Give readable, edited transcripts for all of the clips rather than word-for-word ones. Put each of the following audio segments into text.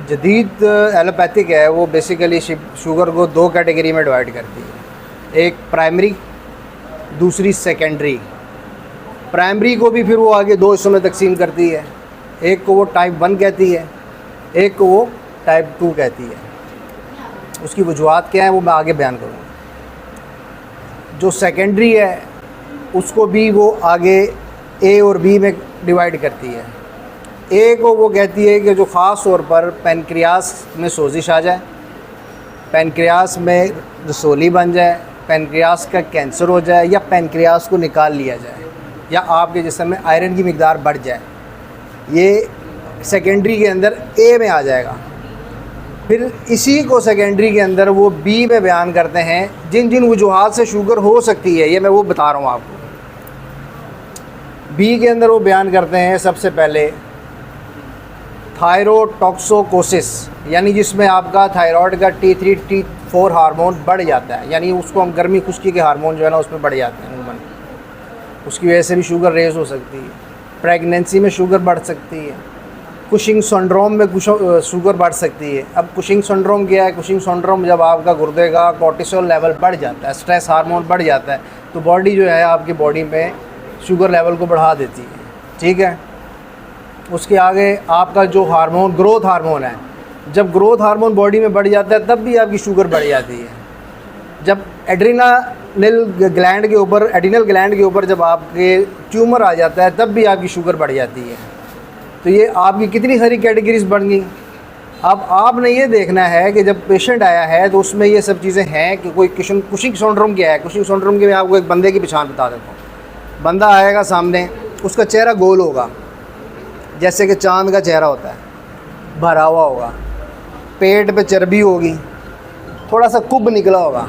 जदीद एलोपैथिक है वो बेसिकली शुगर को दो कैटेगरी में डिवाइड करती है, एक प्राइमरी, दूसरी सेकेंडरी। प्राइमरी को भी फिर वो आगे दो हिस्सों में तकसीम करती है, एक को वो टाइप 1 कहती है, एक को वो टाइप 2 कहती है। उसकी वजूहात क्या है वो मैं आगे बयान करूँगा। जो सेकेंडरी है उसको भी वो आगे ए और बी में डिवाइड करती है। ए को वो कहती है कि जो ख़ास तौर पर पैनक्रियास में सोजिश आ जाए, पैनक्रियास में रसोली बन जाए, पैनक्रियास का कैंसर हो जाए या पैनक्रियास को निकाल लिया जाए या आपके जिस्म में आयरन की मिकदार बढ़ जाए, ये सेकेंडरी के अंदर ए में आ जाएगा। फिर इसी को सेकेंडरी के अंदर वो बी में बयान करते हैं। जिन जिन वजूहात से शुगर हो सकती है ये मैं वो बता रहा हूँ आपको। बी के अंदर वो बयान करते हैं सबसे पहले थायरोटॉक्सिकोसिस, यानी जिसमें आपका थायराइड का T3 T4 हार्मोन बढ़ जाता है, यानी उसको हम गर्मी खुश्की के हार्मोन जो है ना उसमें बढ़ जाते हैं अमूमन। उसकी वजह से भी शुगर रेज़ हो सकती है। प्रेगनेंसी में शुगर बढ़ सकती है। कुशिंग सिंड्रोम में शुगर बढ़ सकती है। अब कुशिंग सिंड्रोम क्या है? कुशिंग सिंड्रोम जब आपका गुर्दे का कोर्टिसोल लेवल बढ़ जाता है, स्ट्रेस हार्मोन बढ़ जाता है, तो बॉडी जो है आपकी बॉडी में शुगर लेवल को बढ़ा देती है। ठीक है। उसके आगे आपका जो हार्मोन ग्रोथ हार्मोन है, जब ग्रोथ हार्मोन बॉडी में बढ़ जाता है तब भी आपकी शुगर बढ़ जाती है। जब एड्रिनल ग्लैंड के ऊपर जब आपके ट्यूमर आ जाता है तब भी आपकी शुगर बढ़ जाती है। तो ये आपकी कितनी सारी कैटेगरीज बन गई। अब आपने ये देखना है कि जब पेशेंट आया है तो उसमें ये सब चीज़ें हैं कि कोई कुशिंग सिंड्रोम क्या है। कुशिंग सिंड्रोम की मैं आपको एक बंदे की पहचान बता देता हूँ। बंदा आएगा सामने, उसका चेहरा गोल होगा जैसे कि चांद का चेहरा होता है, भरा हुआ होगा, पेट पे चर्बी होगी, थोड़ा सा कुब निकला होगा।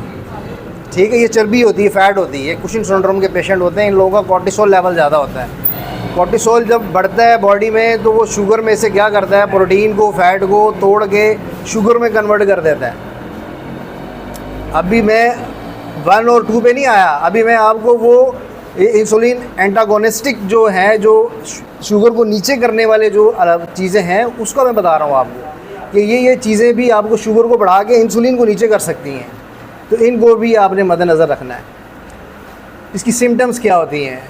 ठीक है, ये चर्बी होती है, फैट होती है। कुशिंग सिंड्रोम के पेशेंट होते हैं, इन लोगों का कोर्टिसोल लेवल ज़्यादा होता है। कोर्टिसोल जब बढ़ता है बॉडी में तो वो शुगर में से क्या करता है, प्रोटीन को, फैट को तोड़ के शुगर में कन्वर्ट कर देता है। अभी मैं 1 और 2 पे नहीं आया, अभी मैं आपको वो इंसुलिन एंटागोनिस्टिक जो है, जो शुगर को नीचे करने वाले जो चीज़ें हैं उसका मैं बता रहा हूँ आपको कि ये चीज़ें भी आपको शुगर को बढ़ा के इंसुलिन को नीचे कर सकती हैं। तो इनको भी आपने मद्देनज़र रखना है। इसकी सिम्टम्स क्या होती हैं?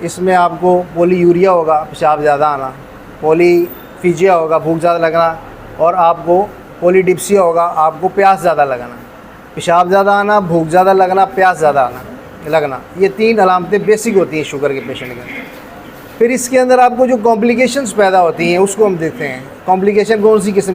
इसमें आपको पॉलीयूरिया होगा, पेशाब ज़्यादा आना, पॉलीफीजिया होगा, भूख ज़्यादा लगना, और आपको पॉलीडिप्सिया होगा, आपको प्यास ज़्यादा लगना। पेशाब ज़्यादा आना, भूख ज़्यादा लगना, प्यास ज़्यादा लगना, ये 3 अलामतें बेसिक होती हैं शुगर के पेशेंट के अंदर। फिर इसके अंदर आपको जो कॉम्प्लिकेशंस पैदा होती हैं उसको हम देखते हैं। कॉम्प्लिकेशन कौन सी किस्म